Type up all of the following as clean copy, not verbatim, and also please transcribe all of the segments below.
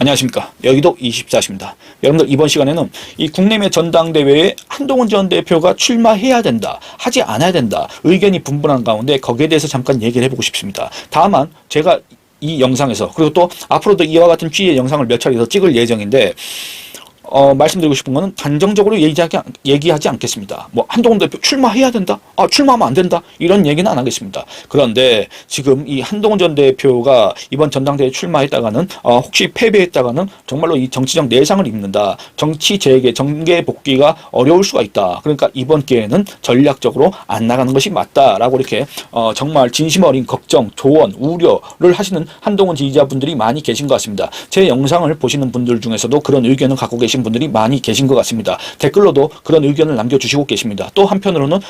안녕하십니까. 여기도 24시입니다. 여러분들 이번 시간에는 이 국내외 전당대회에 한동훈 전 대표가 출마해야 된다, 하지 않아야 된다, 의견이 분분한 가운데 거기에 대해서 잠깐 얘기를 해보고 싶습니다. 다만 제가 이 영상에서 그리고 또 앞으로도 이와 같은 취지의 영상을 몇 차례 더 찍을 예정인데 말씀드리고 싶은 거는 단정적으로 얘기하지 않겠습니다. 뭐 한동훈 대표 출마해야 된다? 출마하면 안 된다? 이런 얘기는 안 하겠습니다. 그런데 지금 이 한동훈 전 대표가 이번 전당대회에 출마했다가는 혹시 패배했다가는 정말로 이 정치적 내상을 입는다. 정치 재개, 정계 복귀가 어려울 수가 있다. 그러니까 이번 기회에는 전략적으로 안 나가는 것이 맞다라고 이렇게 정말 진심 어린 걱정, 조언, 우려를 하시는 한동훈 지지자분들이 많이 계신 것 같습니다. 제 영상을 보시는 분들 중에서도 그런 의견을 갖고 계신 분들이 많이 계신 것 같습니다. 댓글로도 그런 의견을 남겨주시고 계십니다. 또 한편으로는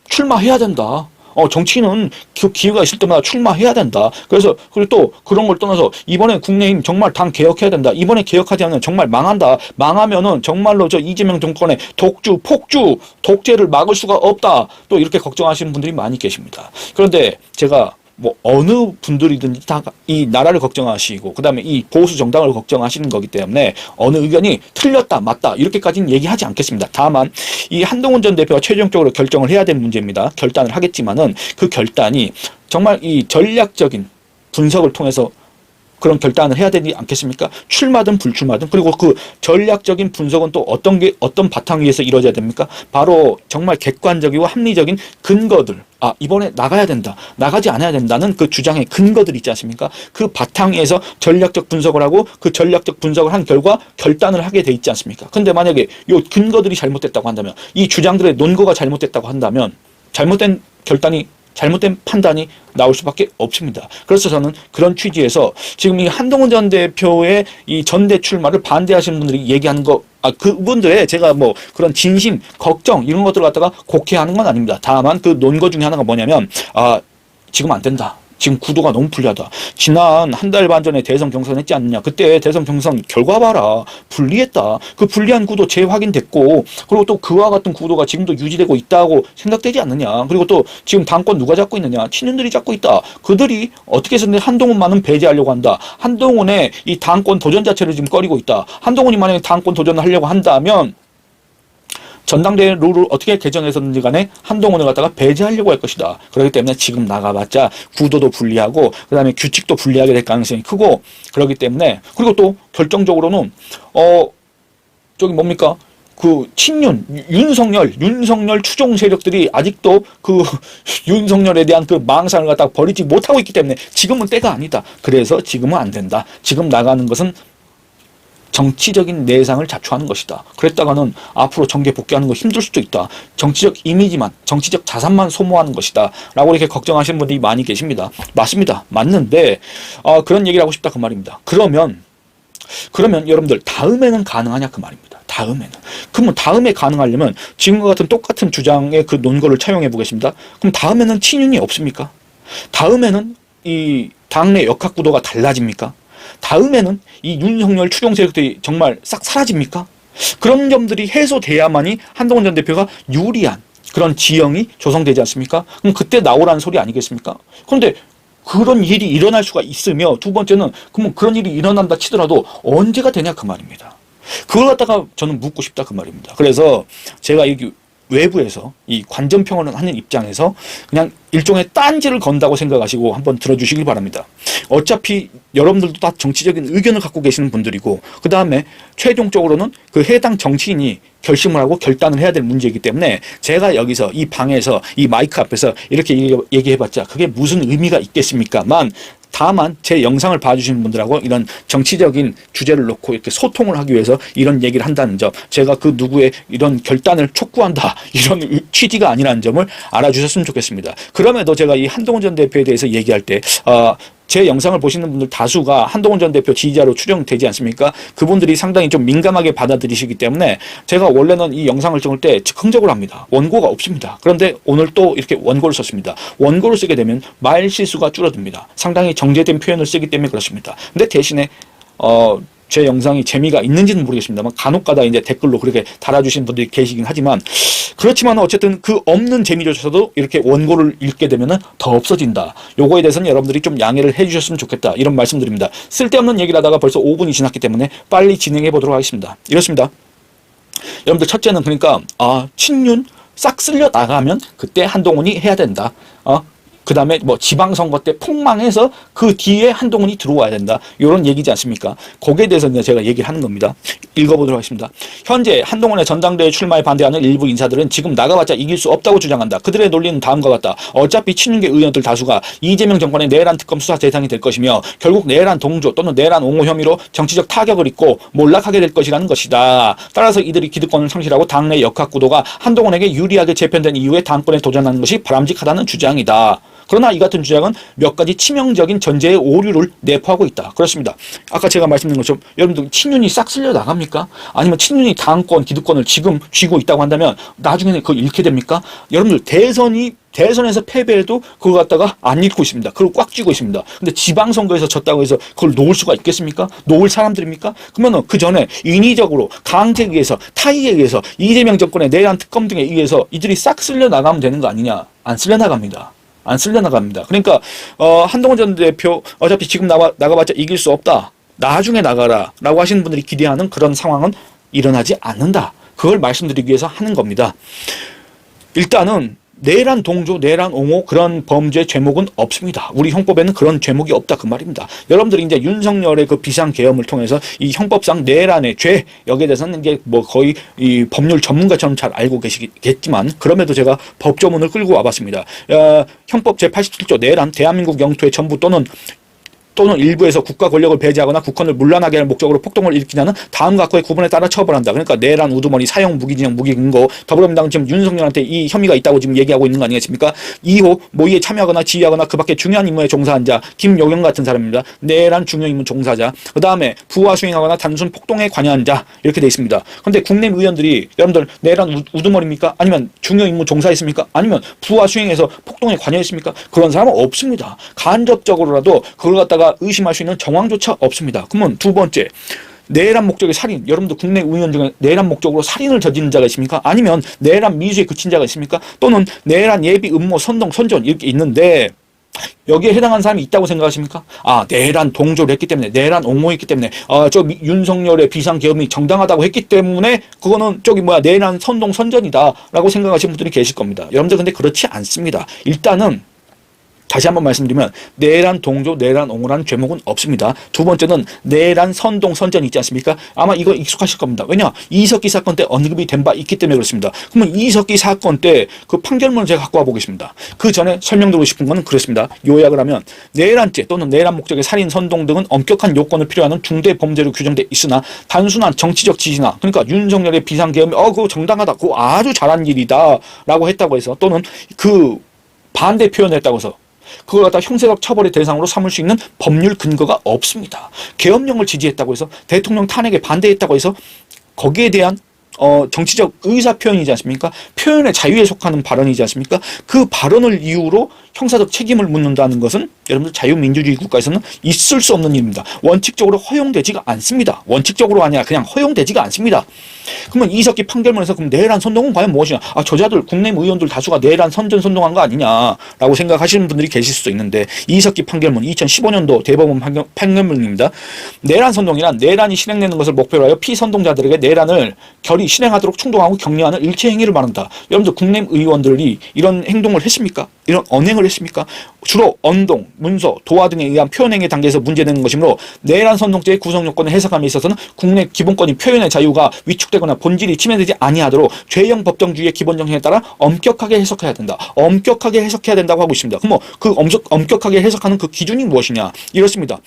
출마해야 된다. 정치인은 기회가 있을 때마다 출마해야 된다. 그래서 그리고 또 그런 걸 떠나서 이번에 국민의힘 정말 당 개혁해야 된다. 이번에 개혁하지 않으면 정말 망한다. 망하면은 정말로 저 이재명 정권의 독주, 폭주, 독재를 막을 수가 없다. 또 이렇게 걱정하시는 분들이 많이 계십니다. 그런데 제가 뭐 어느 분들이든지 다 이 나라를 걱정하시고 그다음에 이 보수 정당을 걱정하시는 거기 때문에 어느 의견이 틀렸다 맞다 이렇게까지는 얘기하지 않겠습니다. 다만 이 한동훈 전 대표가 최종적으로 결정을 해야 될 문제입니다. 결단을 하겠지만은 그 결단이 정말 이 전략적인 분석을 통해서 그런 결단을 해야 되지 않겠습니까? 출마든 불출마든. 그리고 그 전략적인 분석은 또 어떤 바탕 위에서 이루어져야 됩니까? 바로 정말 객관적이고 합리적인 근거들. 이번에 나가야 된다, 나가지 않아야 된다는 그 주장의 근거들 있지 않습니까? 그 바탕 위에서 전략적 분석을 하고 그 전략적 분석을 한 결과 결단을 하게 돼 있지 않습니까? 근데 만약에 이 근거들이 잘못됐다고 한다면, 이 주장들의 논거가 잘못됐다고 한다면 잘못된 결단이, 잘못된 판단이 나올 수밖에 없습니다. 그래서 저는 그런 취지에서 지금 이 한동훈 전 대표의 이 전대 출마를 반대하시는 분들이 얘기하는 거, 그분들의 제가 뭐 그런 진심, 걱정 이런 것들을 갖다가 곡해하는 건 아닙니다. 다만 그 논거 중에 하나가 뭐냐면 지금 안 된다. 지금 구도가 너무 불리하다. 지난 한 달 반 전에 대선 경선 했지 않느냐. 그때 대선 경선 결과 봐라. 불리했다. 그 불리한 구도 재확인됐고, 그리고 또 그와 같은 구도가 지금도 유지되고 있다고 생각되지 않느냐. 그리고 또 지금 당권 누가 잡고 있느냐. 친윤들이 잡고 있다. 그들이 어떻게 해서든 한동훈만은 배제하려고 한다. 한동훈의 이 당권 도전 자체를 지금 꺼리고 있다. 한동훈이 만약에 당권 도전을 하려고 한다면 전당대회 룰을 어떻게 개정해서든지 간에 한동훈을 갖다가 배제하려고 할 것이다. 그렇기 때문에 지금 나가봤자 구도도 불리하고 그 다음에 규칙도 불리하게 될 가능성이 크고, 그렇기 때문에, 그리고 또 결정적으로는 저기 뭡니까? 그 친윤, 윤석열 추종 세력들이 아직도 그 윤석열에 대한 그 망상을 갖다가 버리지 못하고 있기 때문에 지금은 때가 아니다. 그래서 지금은 안 된다. 지금 나가는 것은 정치적인 내상을 자초하는 것이다. 그랬다가는 앞으로 정계 복귀하는 거 힘들 수도 있다. 정치적 이미지만, 정치적 자산만 소모하는 것이다. 라고 이렇게 걱정하시는 분들이 많이 계십니다. 맞습니다. 맞는데 그런 얘기를 하고 싶다 그 말입니다. 그러면 여러분들 다음에는 가능하냐 그 말입니다. 그러면 다음에 가능하려면 지금과 같은 똑같은 주장의 그 논거를 차용해 보겠습니다. 그럼 다음에는 친윤이 없습니까? 다음에는 이 당내 역학구도가 달라집니까? 다음에는 이 윤석열 추종 세력들이 정말 싹 사라집니까? 그런 점들이 해소돼야만이 한동훈 전 대표가 유리한 그런 지형이 조성되지 않습니까? 그럼 그때 나오라는 소리 아니겠습니까? 그런데 그런 일이 일어날 수가 있으며, 두 번째는 그러면 그런 일이 일어난다 치더라도 언제가 되냐 그 말입니다. 그걸 갖다가 저는 묻고 싶다 그 말입니다. 그래서 제가 이 외부에서 이 관전평을 하는 입장에서 그냥 일종의 딴지를 건다고 생각하시고 한번 들어주시길 바랍니다. 어차피 여러분들도 다 정치적인 의견을 갖고 계시는 분들이고, 그 다음에 최종적으로는 그 해당 정치인이 결심을 하고 결단을 해야 될 문제이기 때문에 제가 여기서 이 방에서 이 마이크 앞에서 이렇게 얘기해봤자 그게 무슨 의미가 있겠습니까만, 다만 제 영상을 봐주시는 분들하고 이런 정치적인 주제를 놓고 이렇게 소통을 하기 위해서 이런 얘기를 한다는 점, 제가 그 누구의 이런 결단을 촉구한다 이런 취지가 아니라는 점을 알아주셨으면 좋겠습니다. 그럼에도 제가 이 한동훈 전 대표에 대해서 얘기할 때 제 영상을 보시는 분들 다수가 한동훈 전 대표 지지자로 추정되지 않습니까? 그분들이 상당히 좀 민감하게 받아들이시기 때문에 제가 원래는 이 영상을 찍을 때 즉흥적으로 합니다. 원고가 없습니다. 그런데 오늘 또 이렇게 원고를 썼습니다. 원고를 쓰게 되면 말 실수가 줄어듭니다. 상당히 정제된 표현을 쓰기 때문에 그렇습니다. 근데 대신에 제 영상이 재미가 있는지는 모르겠습니다만 간혹가다 이제 댓글로 그렇게 달아주신 분들이 계시긴 하지만 그렇지만 어쨌든 그 없는 재미조차도 이렇게 원고를 읽게 되면은 더 없어진다. 요거에 대해서는 여러분들이 좀 양해를 해주셨으면 좋겠다. 이런 말씀드립니다. 쓸데없는 얘기를 하다가 벌써 5분이 지났기 때문에 빨리 진행해 보도록 하겠습니다. 이렇습니다. 여러분들 첫째는 그러니까 친윤 싹 쓸려 나가면 그때 한동훈이 해야 된다. 그 다음에 뭐 지방선거 때 폭망해서 그 뒤에 한동훈이 들어와야 된다. 이런 얘기지 않습니까? 거기에 대해서 제가 얘기를 하는 겁니다. 읽어보도록 하겠습니다. 현재 한동훈의 전당대회 출마에 반대하는 일부 인사들은 지금 나가봤자 이길 수 없다고 주장한다. 그들의 논리는 다음과 같다. 어차피 친윤계 의원들 다수가 이재명 정권의 내란 특검 수사 대상이 될 것이며 결국 내란 동조 또는 내란 옹호 혐의로 정치적 타격을 입고 몰락하게 될 것이라는 것이다. 따라서 이들이 기득권을 상실하고 당내 역학구도가 한동훈에게 유리하게 재편된 이후에 당권에 도전하는 것이 바람직하다는 주장이다. 그러나 이 같은 주장은 몇 가지 치명적인 전제의 오류를 내포하고 있다. 그렇습니다. 아까 제가 말씀드린 것처럼 여러분들 친윤이 싹 쓸려 나갑니까? 아니면 친윤이 당권, 기득권을 지금 쥐고 있다고 한다면 나중에는 그걸 잃게 됩니까? 여러분들 대선에서 패배해도 그걸 갖다가 안 잃고 있습니다. 그걸 꽉 쥐고 있습니다. 근데 지방선거에서 졌다고 해서 그걸 놓을 수가 있겠습니까? 놓을 사람들입니까? 그러면 그 전에 인위적으로 강제에 의해서 타의에 의해서 이재명 정권의 내란 특검 등에 의해서 이들이 싹 쓸려 나가면 되는 거 아니냐? 안 쓸려 나갑니다. 안 쓸려 나갑니다. 그러니까 한동훈 전 대표 어차피 지금 나가봤자 이길 수 없다. 나중에 나가라 라고 하시는 분들이 기대하는 그런 상황은 일어나지 않는다. 그걸 말씀드리기 위해서 하는 겁니다. 일단은 내란 동조, 내란 옹호 그런 범죄 죄목은 없습니다. 우리 형법에는 그런 죄목이 없다 그 말입니다. 여러분들이 이제 윤석열의 그 비상계엄을 통해서 이 형법상 내란의 죄 여기에 대해서는 이게 뭐 거의 이 법률 전문가처럼 잘 알고 계시겠지만 그럼에도 제가 법조문을 끌고 와봤습니다. 형법 제87조 내란 대한민국 영토의 전부 또는 일부에서 국가 권력을 배제하거나 국권을 문란하게 할 목적으로 폭동을 일으키냐는 다음 각호의 구분에 따라 처벌한다. 그러니까 내란, 우두머리, 사형, 무기징역, 무기근거 더불어민주당은 지금 윤석열한테 이 혐의가 있다고 지금 얘기하고 있는 거 아니겠습니까? 2호 모의에 참여하거나 지휘하거나 그 밖에 중요한 임무에 종사한 자 김용영 같은 사람입니다. 내란 중요 임무 종사자. 그 다음에 부하 수행하거나 단순 폭동에 관여한 자 이렇게 돼 있습니다. 그런데 국내 의원들이 여러분들 내란 우두머리입니까? 아니면 중요 임무 종사했습니까? 아니면 부하 수행해서 폭동에 관여했습니까? 그런 사람은 없습니다. 간접적으로라도 그걸 갖다가 의심할 수 있는 정황조차 없습니다. 그러면 두 번째, 내란 목적의 살인. 여러분들 국내 의원 중에 내란 목적으로 살인을 저지른 자가 있습니까? 아니면 내란 미수에 그친 자가 있습니까? 또는 내란 예비, 음모, 선동, 선전 이렇게 있는데 여기에 해당하는 사람이 있다고 생각하십니까? 내란 동조를 했기 때문에, 내란 옹호했기 때문에, 윤석열의 비상계엄이 정당하다고 했기 때문에 그거는 내란 선동, 선전이다라고 생각하시는 분들이 계실 겁니다. 여러분들 근데 그렇지 않습니다. 일단은 다시 한번 말씀드리면 내란 동조, 내란 옹호라는 죄목은 없습니다. 두 번째는 내란 선동, 선전이 있지 않습니까? 아마 이거 익숙하실 겁니다. 왜냐? 이석기 사건 때 언급이 된 바 있기 때문에 그렇습니다. 그러면 이석기 사건 때 그 판결문을 제가 갖고 와보겠습니다. 그 전에 설명드리고 싶은 거는 그렇습니다. 요약을 하면 내란죄 또는 내란 목적의 살인, 선동 등은 엄격한 요건을 필요하는 중대 범죄로 규정돼 있으나 단순한 정치적 지지나 그러니까 윤석열의 비상계엄이 그거 정당하다, 그거 아주 잘한 일이다 라고 했다고 해서 또는 그 반대 표현을 했다고 해서 그걸 갖다 형사적 처벌의 대상으로 삼을 수 있는 법률 근거가 없습니다. 계엄령을 지지했다고 해서 대통령 탄핵에 반대했다고 해서 거기에 대한 정치적 의사 표현이지 않습니까? 표현의 자유에 속하는 발언이지 않습니까? 그 발언을 이유로 형사적 책임을 묻는다는 것은 여러분들 자유민주주의 국가에서는 있을 수 없는 일입니다. 원칙적으로 허용되지가 않습니다. 원칙적으로가 아니라 그냥 허용되지가 않습니다. 그러면 이석기 판결문에서 그럼 내란 선동은 과연 무엇이냐? 저자들 국내임 의원들 다수가 내란 선전 선동한 거 아니냐라고 생각하시는 분들이 계실 수도 있는데 이석기 판결문 2015년도 대법원 판결문입니다. 내란 선동이란 내란이 실행되는 것을 목표로 하여 피선동자들에게 내란을 결의 실행하도록 충동하고 격려하는 일체 행위를 말한다. 여러분들 국내임 의원들이 이런 행동을 했습니까? 이런 언행을 했습니까? 주로 언동, 문서, 도화 등에 의한 표현행위 단계에서 문제되는 것이므로 내란 선동죄의 구성 요건을 해석함에 있어서는 국내 기본권인 표현의 자유가 위축되거나 본질이 침해되지 아니하도록 죄형 법정주의의 기본 정신에 따라 엄격하게 해석해야 된다. 엄격하게 해석해야 된다고 하고 있습니다. 그럼 그 엄격하게 해석하는 그 기준이 무엇이냐? 이렇습니다.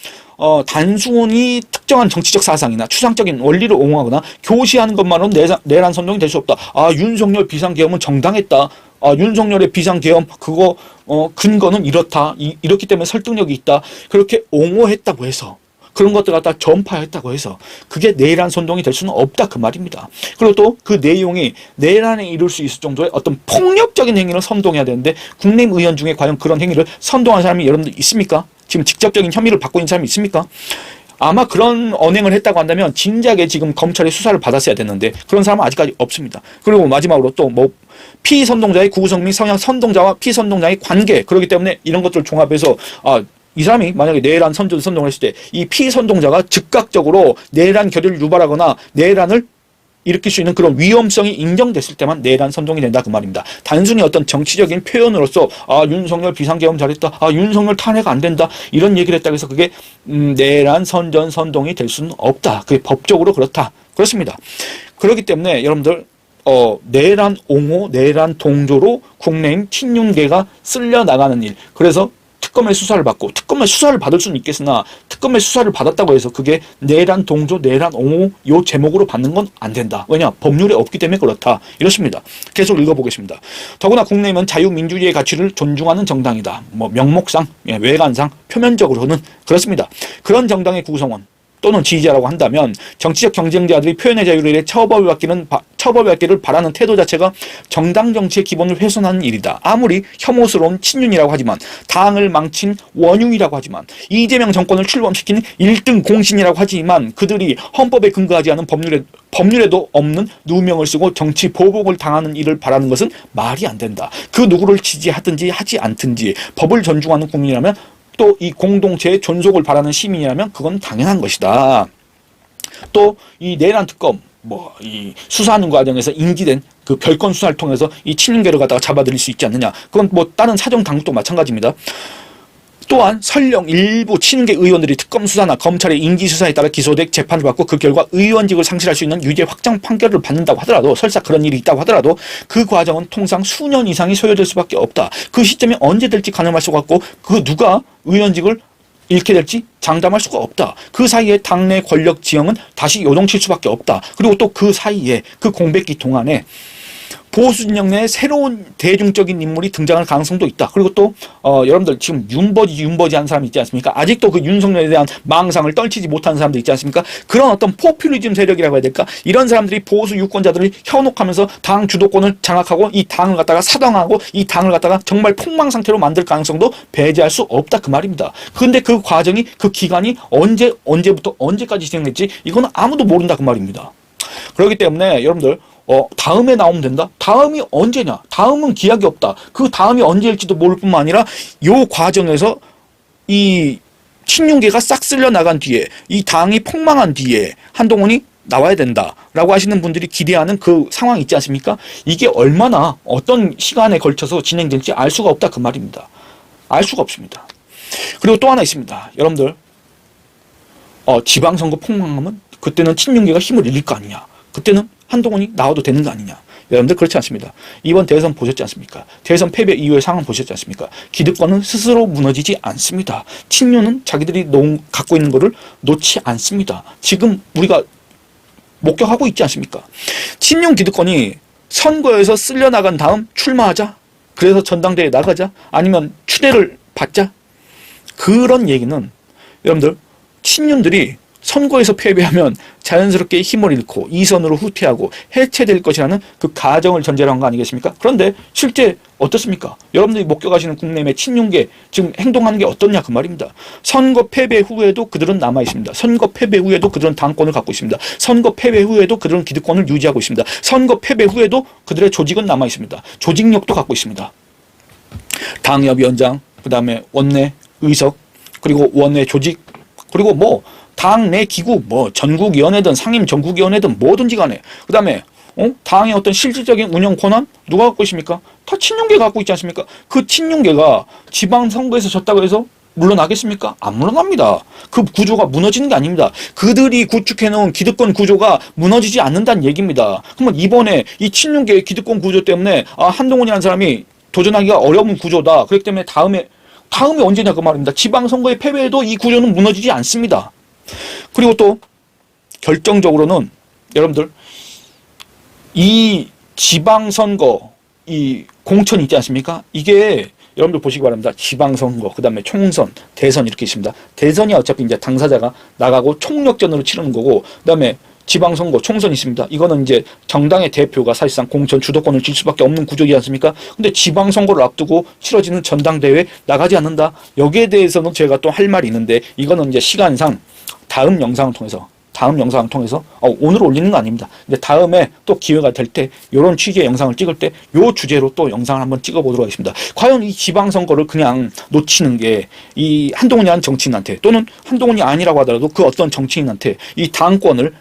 단순히 특정한 정치적 사상이나 추상적인 원리를 옹호하거나 교시하는 것만으로는 내란 선동이 될 수 없다. 윤석열 비상계엄은 정당했다. 윤석열의 비상계엄 그거 근거는 이렇다. 이렇기 때문에 설득력이 있다. 그렇게 옹호했다고 해서 그런 것들 갖다 전파했다고 해서 그게 내란 선동이 될 수는 없다 그 말입니다. 그리고 또 그 내용이 내란에 이룰 수 있을 정도의 어떤 폭력적인 행위를 선동해야 되는데 국내임 의원 중에 과연 그런 행위를 선동한 사람이 여러분들 있습니까? 지금 직접적인 혐의를 받고 있는 사람이 있습니까? 아마 그런 언행을 했다고 한다면 진작에 지금 검찰의 수사를 받았어야 됐는데 그런 사람은 아직까지 없습니다. 그리고 마지막으로 또 뭐 피선동자의 구성 및 성향 선동자와 피선동자의 관계, 그렇기 때문에 이런 것들을 종합해서 이 사람이 만약에 내란 선동을 했을 때 이 피선동자가 즉각적으로 내란 결의를 유발하거나 내란을 일으킬 수 있는 그런 위험성이 인정됐을 때만 내란 선동이 된다 그 말입니다. 단순히 어떤 정치적인 표현으로서 윤석열 비상계엄 잘했다, 윤석열 탄핵 안 된다 이런 얘기를 했다고 해서 그게 내란 선동이 될 수는 없다. 그게 법적으로 그렇다. 그렇습니다. 그렇기 때문에 여러분들 내란 옹호, 내란 동조로 국내인 친윤계가 쓸려 나가는 일. 그래서 특검의 수사를 받고, 특검의 수사를 받을 수는 있겠으나 특검의 수사를 받았다고 해서 그게 내란 동조, 내란 옹호 요 제목으로 받는 건 안 된다. 왜냐? 법률에 없기 때문에 그렇다. 이렇습니다. 계속 읽어보겠습니다. 더구나 국내면 자유민주주의의 가치를 존중하는 정당이다. 뭐 명목상, 외관상, 표면적으로는 그렇습니다. 그런 정당의 구성원 또는 지지자라고 한다면 정치적 경쟁자들이 표현의 자유를 위해 처벌받기를 바라는 태도 자체가 정당 정치의 기본을 훼손하는 일이다. 아무리 혐오스러운 친윤이라고 하지만, 당을 망친 원흉이라고 하지만, 이재명 정권을 출범시킨 1등 공신이라고 하지만 그들이 헌법에 근거하지 않은 법률에도 없는 누명을 쓰고 정치 보복을 당하는 일을 바라는 것은 말이 안 된다. 그 누구를 지지하든지 하지 않든지 법을 존중하는 국민이라면, 또 이 공동체의 존속을 바라는 시민이라면 그건 당연한 것이다. 또 이 내란 특검 이 수사하는 과정에서 인지된 그 별건 수사를 통해서 이 친윤계를 갖다가 잡아들일 수 있지 않느냐. 그건 뭐 다른 사정 당국도 마찬가지입니다. 또한 설령 일부 친윤계 의원들이 특검 수사나 검찰의 인지 수사에 따라 기소돼 재판을 받고 그 결과 의원직을 상실할 수 있는 유죄 확정 판결을 받는다고 하더라도, 설사 그런 일이 있다고 하더라도 그 과정은 통상 수년 이상이 소요될 수밖에 없다. 그 시점이 언제 될지 가늠할 수가 없고 그 누가 의원직을 잃게 될지 장담할 수가 없다. 그 사이에 당내 권력 지형은 다시 요동칠 수밖에 없다. 그리고 또 그 사이에 그 공백기 동안에 보수 진영 내에 새로운 대중적인 인물이 등장할 가능성도 있다. 그리고 또 여러분들 지금 윤버지 한 사람 있지 않습니까? 아직도 그 윤석열에 대한 망상을 떨치지 못하는 사람들 있지 않습니까? 그런 어떤 포퓰리즘 세력이라고 해야 될까? 이런 사람들이 보수 유권자들을 현혹하면서 당 주도권을 장악하고 이 당을 갖다가 사당하고 이 당을 갖다가 정말 폭망 상태로 만들 가능성도 배제할 수 없다 그 말입니다. 그런데 그 과정이, 그 기간이 언제부터 언제까지 진행될지 이거는 아무도 모른다 그 말입니다. 그렇기 때문에 여러분들 다음에 나오면 된다? 다음이 언제냐? 다음은 기약이 없다. 그 다음이 언제일지도 모를 뿐만 아니라 요 과정에서 이 친윤계가 싹 쓸려 나간 뒤에, 이 당이 폭망한 뒤에 한동훈이 나와야 된다라고 하시는 분들이 기대하는 그 상황이 있지 않습니까? 이게 얼마나 어떤 시간에 걸쳐서 진행될지 알 수가 없다 그 말입니다. 알 수가 없습니다. 그리고 또 하나 있습니다. 여러분들 지방선거 폭망하면 그때는 친윤계가 힘을 잃을 거 아니냐. 그때는 한동훈이 나와도 되는 거 아니냐. 여러분들 그렇지 않습니다. 이번 대선 보셨지 않습니까? 대선 패배 이후의 상황 보셨지 않습니까? 기득권은 스스로 무너지지 않습니다. 친윤은 자기들이 갖고 있는 거를 놓지 않습니다. 지금 우리가 목격하고 있지 않습니까? 친윤 기득권이 선거에서 쓸려나간 다음 출마하자. 그래서 전당대회에 나가자. 아니면 추대를 받자. 그런 얘기는 여러분들 친윤들이 선거에서 패배하면 자연스럽게 힘을 잃고 이선으로 후퇴하고 해체될 것이라는 그 가정을 전제로 한 거 아니겠습니까? 그런데 실제 어떻습니까? 여러분들이 목격하시는 국내의 친윤계 지금 행동하는 게 어떻냐 그 말입니다. 선거 패배 후에도 그들은 남아 있습니다. 선거 패배 후에도 그들은 당권을 갖고 있습니다. 선거 패배 후에도 그들은 기득권을 유지하고 있습니다. 선거 패배 후에도 그들의 조직은 남아 있습니다. 조직력도 갖고 있습니다. 당협위원장, 그 다음에 원내 의석, 그리고 원내 조직, 그리고 당내 기구, 전국위원회든 상임전국위원회든 뭐든지 간에, 그 다음에 당의 어떤 실질적인 운영 권한 누가 갖고 있습니까? 다 친윤계가 갖고 있지 않습니까? 그 친윤계가 지방선거에서 졌다고 해서 물러나겠습니까? 안 물러납니다. 그 구조가 무너지는 게 아닙니다. 그들이 구축해놓은 기득권 구조가 무너지지 않는다는 얘기입니다. 그러면 이번에 이 친윤계의 기득권 구조 때문에 한동훈이라는 사람이 도전하기가 어려운 구조다. 그렇기 때문에 다음이 언제냐 그 말입니다. 지방선거의 패배에도 이 구조는 무너지지 않습니다. 그리고 또 결정적으로는 여러분들 이 지방선거 이 공천 있지 않습니까? 이게 여러분들 보시기 바랍니다. 지방선거, 그 다음에 총선, 대선 이렇게 있습니다. 대선이 어차피 이제 당사자가 나가고 총력전으로 치르는 거고, 그 다음에 지방선거, 총선이 있습니다. 이거는 이제 정당의 대표가 사실상 공천 주도권을 질 수밖에 없는 구조이지 않습니까? 근데 지방선거를 앞두고 치러지는 전당대회에 나가지 않는다. 여기에 대해서는 제가 또 할 말이 있는데, 이거는 이제 시간상 다음 영상을 통해서 오늘 올리는 거 아닙니다. 근데 다음에 또 기회가 될 때 이런 취지의 영상을 찍을 때 요 주제로 또 영상을 한번 찍어보도록 하겠습니다. 과연 이 지방선거를 그냥 놓치는 게 이 한동훈이라는 정치인한테 또는 한동훈이 아니라고 하더라도 그 어떤 정치인한테 이 당권을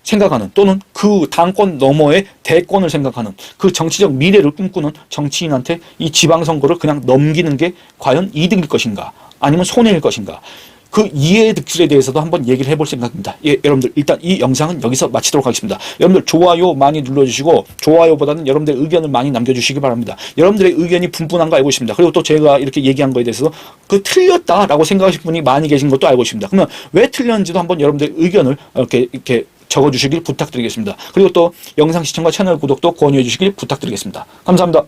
생각하는 또는 그 당권 너머의 대권을 생각하는 그 정치적 미래를 꿈꾸는 정치인한테 이 지방선거를 그냥 넘기는 게 과연 이득일 것인가 아니면 손해일 것인가 그 이해의 득실에 대해서도 한번 얘기를 해볼 생각입니다. 예, 여러분들 일단 이 영상은 여기서 마치도록 하겠습니다. 여러분들 좋아요 많이 눌러주시고 좋아요보다는 여러분들의 의견을 많이 남겨주시기 바랍니다. 여러분들의 의견이 분분한 거 알고 있습니다. 그리고 또 제가 이렇게 얘기한 거에 대해서 그 틀렸다라고 생각하시는 분이 많이 계신 것도 알고 있습니다. 그러면 왜 틀렸는지도 한번 여러분들의 의견을 이렇게 적어주시길 부탁드리겠습니다. 그리고 또 영상 시청과 채널 구독도 권유해 주시길 부탁드리겠습니다. 감사합니다.